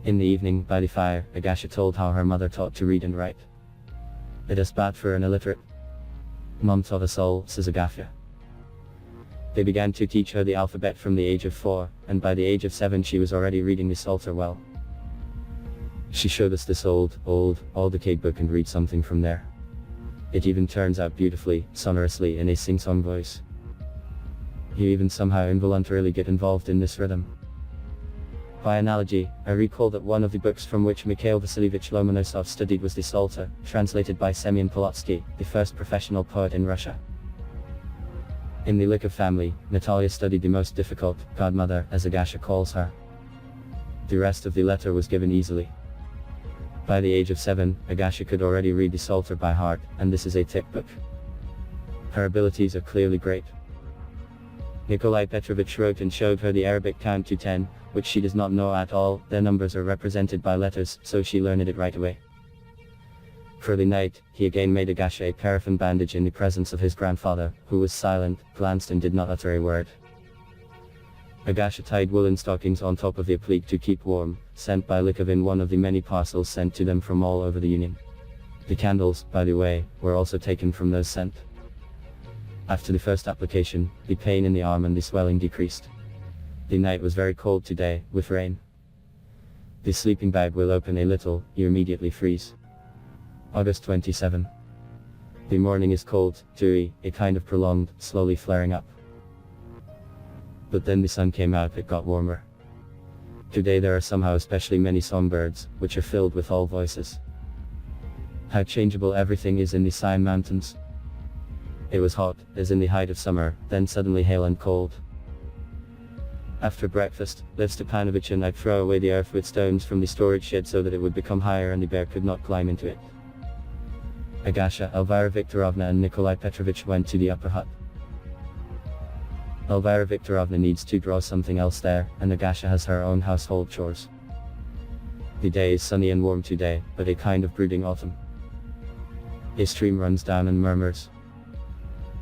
In the evening, by the fire, Agafya told how her mother taught to read and write. "It is bad for an illiterate. Mom taught us all," says Agafya. They began to teach her the alphabet from the age of 4, and by the age of 7 she was already reading the Psalter well. She showed us this old decayed book and read something from there. It even turns out beautifully, sonorously in a sing-song voice. You even somehow involuntarily get involved in this rhythm. By analogy, I recall that one of the books from which Mikhail Vasilievich Lomonosov studied was the Psalter, translated by Semyon Polotsky, the first professional poet in Russia. In the Lykov family, Natalya studied the most difficult, godmother, as Agafya calls her. The rest of the letter was given easily. By the age of 7, Agafya could already read the Psalter by heart, and this is a thick book. Her abilities are clearly great. Nikolai Petrovich wrote and showed her the Arabic count to 10, which she does not know at all. Their numbers are represented by letters, so she learned it right away. For the night, he again made Agafya a paraffin bandage in the presence of his grandfather, who was silent, glanced and did not utter a word. Agafya tied woolen stockings on top of the applique to keep warm, sent by Lykov in one of the many parcels sent to them from all over the Union. The candles, by the way, were also taken from those sent. After the first application, the pain in the arm and the swelling decreased. The night was very cold today, with rain. The sleeping bag will open a little, you immediately freeze. August 27. The morning is cold, dewy, a kind of prolonged, slowly flaring up. But then the sun came out, it got warmer. Today there are somehow especially many songbirds, which are filled with all voices. How changeable everything is in the Sine Mountains. It was hot, as in the height of summer, then suddenly hail and cold. After breakfast, Lev Stepanovich and I throw away the earth with stones from the storage shed so that it would become higher and the bear could not climb into it. Agafya, Elvira Viktorovna and Nikolai Petrovich went to the upper hut. Elvira Viktorovna needs to draw something else there, and Agafya has her own household chores. The day is sunny and warm today, but a kind of brooding autumn. A stream runs down and murmurs.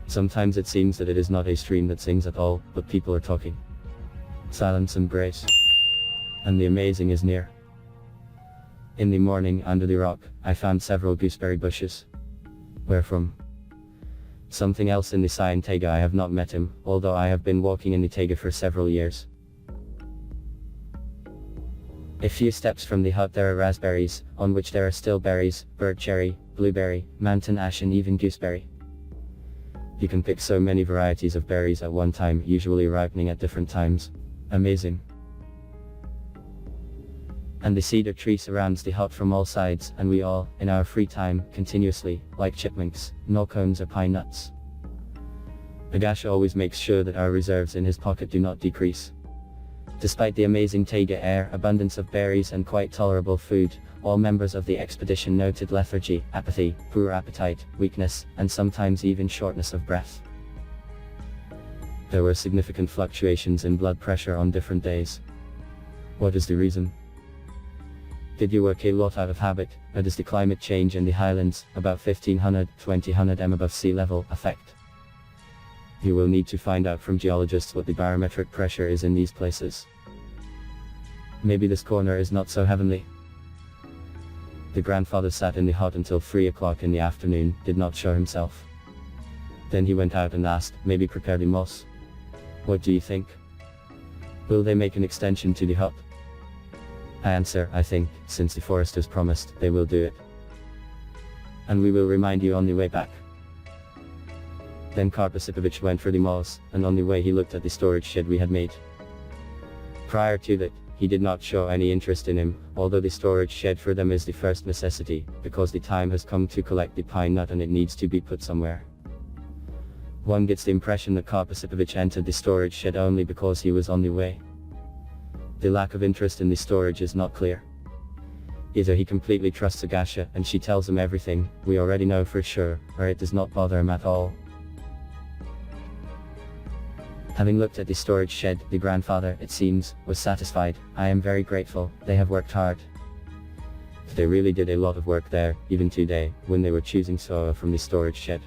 Sometimes it seems that it is not a stream that sings at all, but people are talking. Silence and grace. And the amazing is near. In the morning, under the rock, I found several gooseberry bushes. Where from? Something else in the Sine taiga. I have not met him, although I have been walking in the taiga for several years. A few steps from the hut there are raspberries, on which there are still berries, bird cherry, blueberry, mountain ash and even gooseberry. You can pick so many varieties of berries at one time, usually ripening at different times. Amazing. And the cedar tree surrounds the hut from all sides, and we all, in our free time, continuously, like chipmunks, gnaw cones or pine nuts. Agafya always makes sure that our reserves in his pocket do not decrease. Despite the amazing taiga air, abundance of berries and quite tolerable food, all members of the expedition noted lethargy, apathy, poor appetite, weakness, and sometimes even shortness of breath. There were significant fluctuations in blood pressure on different days. What is the reason? Did you work a lot out of habit, or does the climate change in the highlands, about 1500-2000 m above sea level, affect? You will need to find out from geologists what the barometric pressure is in these places. Maybe this corner is not so heavenly. The grandfather sat in the hut until 3 o'clock in the afternoon, did not show himself. Then he went out and asked, maybe prepare the moss. What do you think? Will they make an extension to the hut? I answer, I think, since the foresters promised, they will do it. And we will remind you on the way back. Then Karp Osipovich went for the moss, and on the way he looked at the storage shed we had made. Prior to that, he did not show any interest in him, although the storage shed for them is the first necessity, because the time has come to collect the pine nut and it needs to be put somewhere. One gets the impression that Karp Osipovich entered the storage shed only because he was on the way. The lack of interest in the storage is not clear. Either he completely trusts Agafya and she tells him everything we already know for sure, or it does not bother him at all. Having looked at the storage shed, the grandfather, it seems, was satisfied. I am very grateful, they have worked hard. They really did a lot of work there, even today, when they were choosing soil from the storage shed.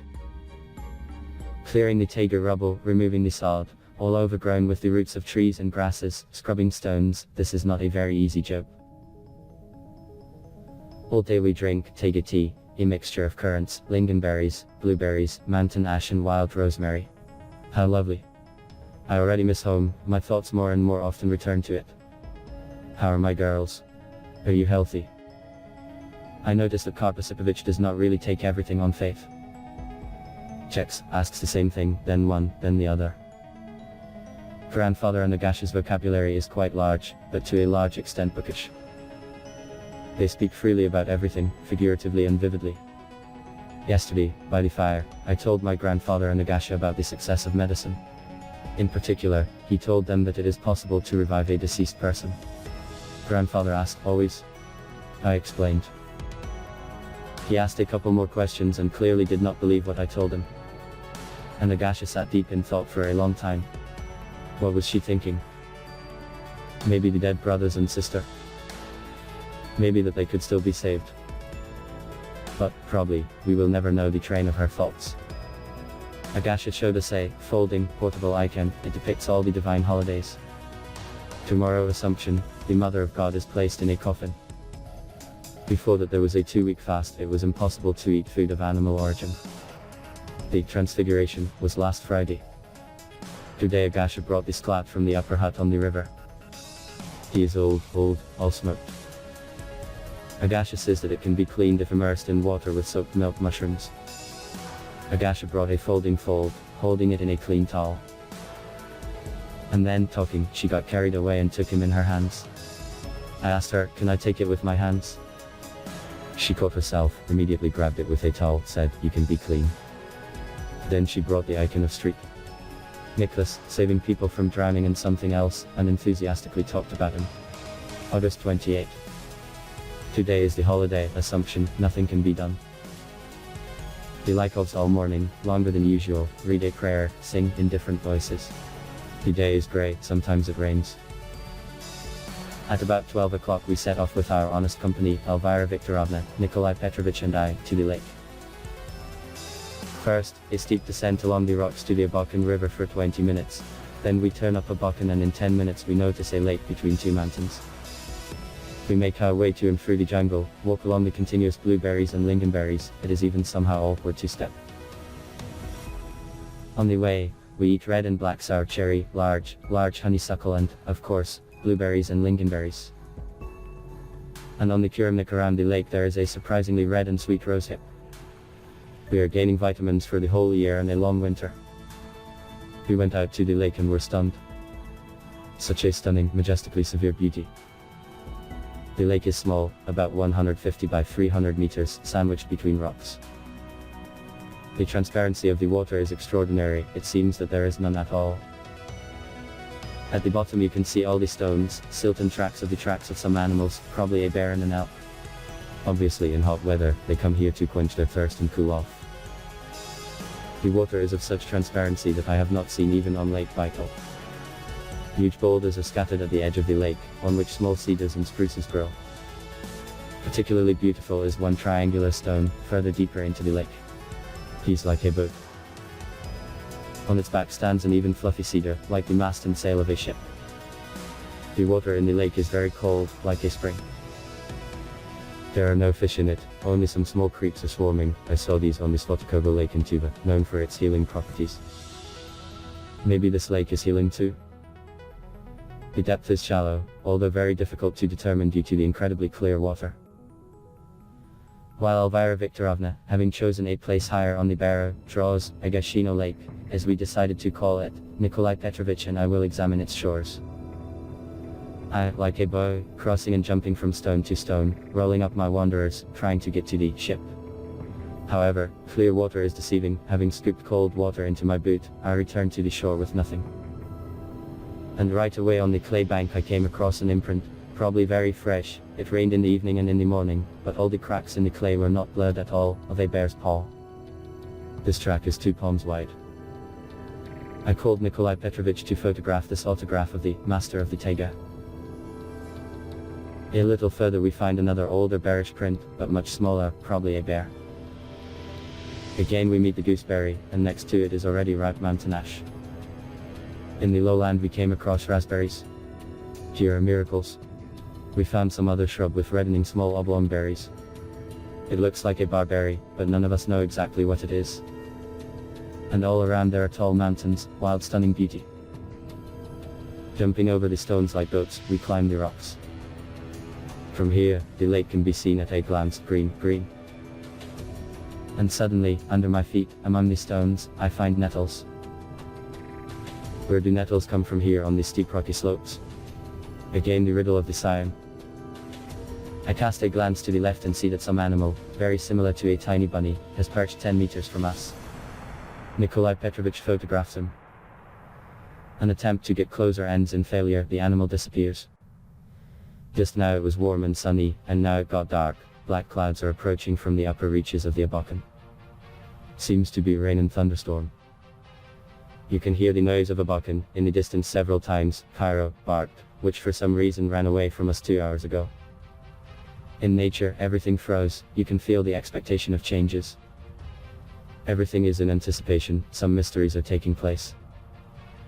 Clearing the taiga rubble, removing the sod, all overgrown with the roots of trees and grasses, scrubbing stones, this is not a very easy job. All day we drink taiga tea, a mixture of currants, lingonberries, blueberries, mountain ash and wild rosemary. How lovely. I already miss home, my thoughts more and more often return to it. How are my girls? Are you healthy? I notice that Karp Osipovich does not really take everything on faith. Checks, asks the same thing, then one, then the other. Grandfather and Agafya's vocabulary is quite large, but to a large extent bookish. They speak freely about everything, figuratively and vividly. Yesterday, by the fire, I told my grandfather and Agafya about the success of medicine. In particular, he told them that it is possible to revive a deceased person. Grandfather asked, always? I explained. He asked a couple more questions and clearly did not believe what I told him. And Agafya sat deep in thought for a long time. What was she thinking? Maybe the dead brothers and sister. Maybe that they could still be saved. But, probably, we will never know the train of her thoughts. Agafya showed us a folding, portable icon. It depicts all the divine holidays. Tomorrow Assumption, the Mother of God is placed in a coffin. Before that there was a 2-week fast. It was impossible to eat food of animal origin. The Transfiguration was last Friday. Today Agafya brought the sklat from the upper hut on the river. He is old, all smoked. Agafya says that it can be cleaned if immersed in water with soaked milk mushrooms. Agafya brought a folding fold, holding it in a clean towel. And then, talking, she got carried away and took him in her hands. I asked her, can I take it with my hands? She caught herself, immediately grabbed it with a towel, said, you can be clean. Then she brought the icon of street. Nicholas, saving people from drowning and something else, and enthusiastically talked about him. August 28. Today is the holiday, Assumption, nothing can be done. The Lykovs all morning, longer than usual, read a prayer, sing in different voices. The day is grey, sometimes it rains. At about 12 o'clock we set off with our honest company, Elvira Viktorovna, Nikolai Petrovich and I, to the lake. First, a steep descent along the rocks to the Abakan River for 20 minutes. Then we turn up Abakan and in 10 minutes we notice a lake between two mountains. We make our way to and through the jungle, walk along the continuous blueberries and lingonberries. It is even somehow awkward to step. On the way, we eat red and black sour cherry, large honeysuckle and, of course, blueberries and lingonberries. And on the kurumnik around the lake there is a surprisingly red and sweet rosehip. We are gaining vitamins for the whole year and a long winter. We went out to the lake and were stunned. Such a stunning, majestically severe beauty. The lake is small, about 150 by 300 meters, sandwiched between rocks. The transparency of the water is extraordinary, it seems that there is none at all. At the bottom you can see all the stones, silt and tracks of some animals, probably a bear and an elk. Obviously in hot weather, they come here to quench their thirst and cool off. The water is of such transparency that I have not seen even on Lake Baikal. Huge boulders are scattered at the edge of the lake, on which small cedars and spruces grow. Particularly beautiful is one triangular stone, further deeper into the lake. He's like a boat. On its back stands an even fluffy cedar, like the mast and sail of a ship. The water in the lake is very cold, like a spring. There are no fish in it, only some small creeks are swarming. I saw these on the Slotikova lake in Tuva, known for its healing properties. Maybe this lake is healing too? The depth is shallow, although very difficult to determine due to the incredibly clear water. While Elvira Viktorovna, having chosen a place higher on the barrow, draws Agashino Lake, as we decided to call it, Nikolai Petrovich and I will examine its shores. I, like a bow, crossing and jumping from stone to stone, rolling up my wanderers, trying to get to the ship. However, clear water is deceiving. Having scooped cold water into my boot, I returned to the shore with nothing. And right away on the clay bank I came across an imprint, probably very fresh. It rained in the evening and in the morning, but all the cracks in the clay were not blurred at all, of a bear's paw. This track is 2 palms wide. I called Nikolai Petrovich to photograph this autograph of the master of the taiga. A little further we find another older bearish print, but much smaller, probably a bear. Again we meet the gooseberry, and next to it is already ripe mountain ash. In the lowland we came across raspberries. Here are miracles. We found some other shrub with reddening small oblong berries. It looks like a barberry, but none of us know exactly what it is. And all around there are tall mountains, wild stunning beauty. Jumping over the stones like boats, we climb the rocks. From here, the lake can be seen at a glance, green. And suddenly, under my feet, among the stones, I find nettles. Where do nettles come from here on these steep rocky slopes? Again the riddle of the Siam. I cast a glance to the left and see that some animal, very similar to a tiny bunny, has perched 10 meters from us. Nikolai Petrovich photographs him. An attempt to get closer ends in failure, the animal disappears. Just now it was warm and sunny, and now it got dark. Black clouds are approaching from the upper reaches of the Abakan. Seems to be rain and thunderstorm. You can hear the noise of Abakan in the distance several times. Cairo barked, which for some reason ran away from us 2 hours ago. In nature, everything froze. You can feel the expectation of changes. Everything is in anticipation, some mysteries are taking place.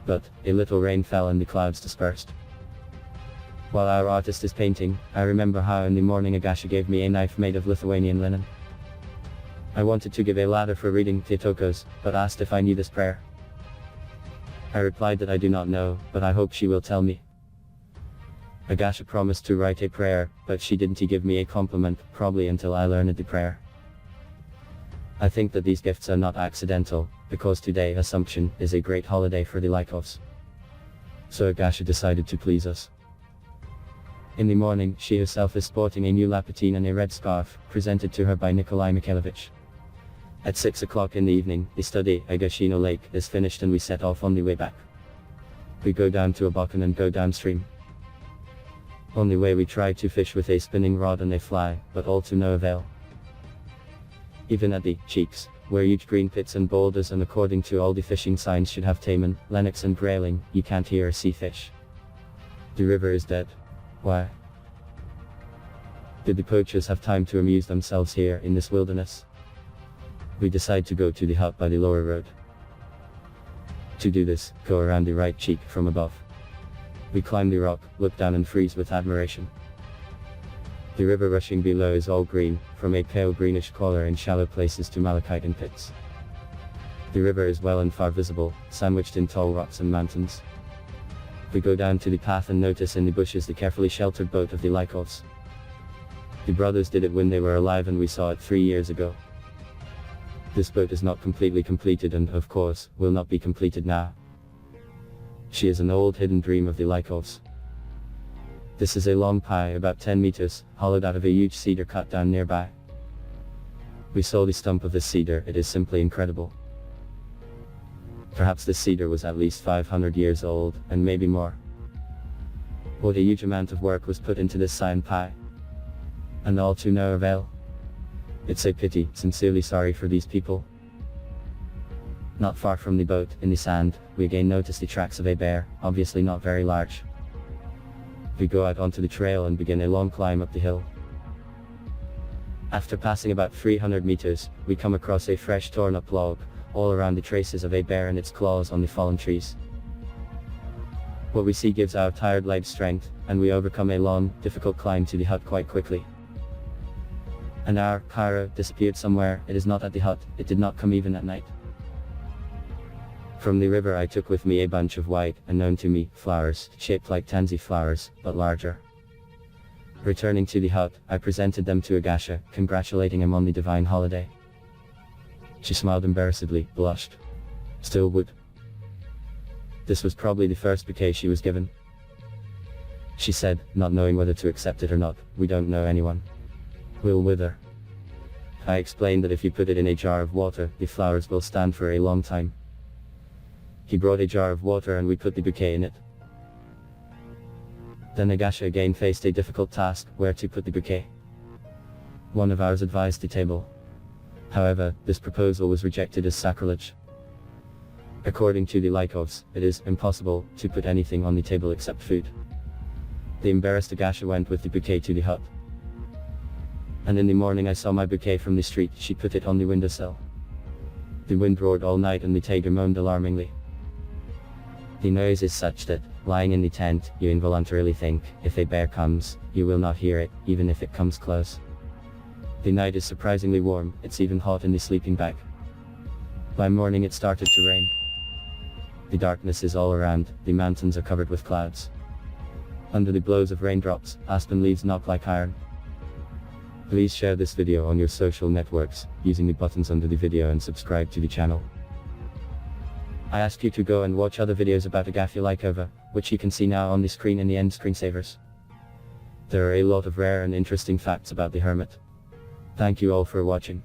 But, a little rain fell and the clouds dispersed. While our artist is painting, I remember how in the morning Agafya gave me a knife made of Lithuanian linen. I wanted to give a ladder for reading Theotokos, but asked if I knew this prayer. I replied that I do not know, but I hope she will tell me. Agafya promised to write a prayer, but she didn't give me a compliment, probably until I learned the prayer. I think that these gifts are not accidental, because today, Assumption, is a great holiday for the Lykovs. So Agafya decided to please us. In the morning, she herself is sporting a new lapatine and a red scarf, presented to her by Nikolai Mikhailovich. At 6 o'clock in the evening, the study, Agashino Lake, is finished and we set off on the way back. We go down to Abakan and go downstream. On the way we try to fish with a spinning rod and a fly, but all to no avail. Even at the cheeks, where huge green pits and boulders and according to all the fishing signs should have taimen, lennox and grayling, you can't hear or see fish. The river is dead. Why? Did the poachers have time to amuse themselves here in this wilderness? We decide to go to the hut by the lower road. To do this, go around the right cheek from above. We climb the rock, look down and freeze with admiration. The river rushing below is all green, from a pale greenish color in shallow places to malachite in pits. The river is well and far visible, sandwiched in tall rocks and mountains. We go down to the path and notice in the bushes the carefully sheltered boat of the Lykovs. The brothers did it when they were alive and we saw it 3 years ago. This boat is not completely completed and, of course, will not be completed now. She is an old hidden dream of the Lykovs. This is a long pie about 10 meters, hollowed out of a huge cedar cut down nearby. We saw the stump of this cedar, it is simply incredible. Perhaps this cedar was at least 500 years old, and maybe more. What a huge amount of work was put into this cyan pie. And all to no avail. It's a pity, sincerely sorry for these people. Not far from the boat, in the sand, we again notice the tracks of a bear, obviously not very large. We go out onto the trail and begin a long climb up the hill. After passing about 300 meters, we come across a fresh torn up log, all around the traces of a bear and its claws on the fallen trees. What we see gives our tired legs strength, and we overcome a long, difficult climb to the hut quite quickly. An hour, Cairo disappeared somewhere, it is not at the hut, it did not come even at night. From the river I took with me a bunch of white, unknown to me, flowers, shaped like tansy flowers, but larger. Returning to the hut, I presented them to Agafya, congratulating him on the divine holiday. She smiled embarrassedly, blushed. Still would. This was probably the first bouquet she was given. She said, not knowing whether to accept it or not, we don't know anyone. Will wither. I explained that if you put it in a jar of water, the flowers will stand for a long time. He brought a jar of water and we put the bouquet in it. Then Agafya again faced a difficult task, where to put the bouquet. One of ours advised the table. However, this proposal was rejected as sacrilege. According to the Lykovs, it is impossible to put anything on the table except food. The embarrassed Agafya went with the bouquet to the hut. And in the morning I saw my bouquet from the street, she put it on the windowsill. The wind roared all night and the taiga moaned alarmingly. The noise is such that, lying in the tent, you involuntarily think, if a bear comes, you will not hear it, even if it comes close. The night is surprisingly warm, it's even hot in the sleeping bag. By morning it started to rain. The darkness is all around, the mountains are covered with clouds. Under the blows of raindrops, aspen leaves knock like iron. Please share this video on your social networks, using the buttons under the video and subscribe to the channel. I ask you to go and watch other videos about Agafya Lykova, which you can see now on the screen in the end screensavers. There are a lot of rare and interesting facts about the Hermit. Thank you all for watching.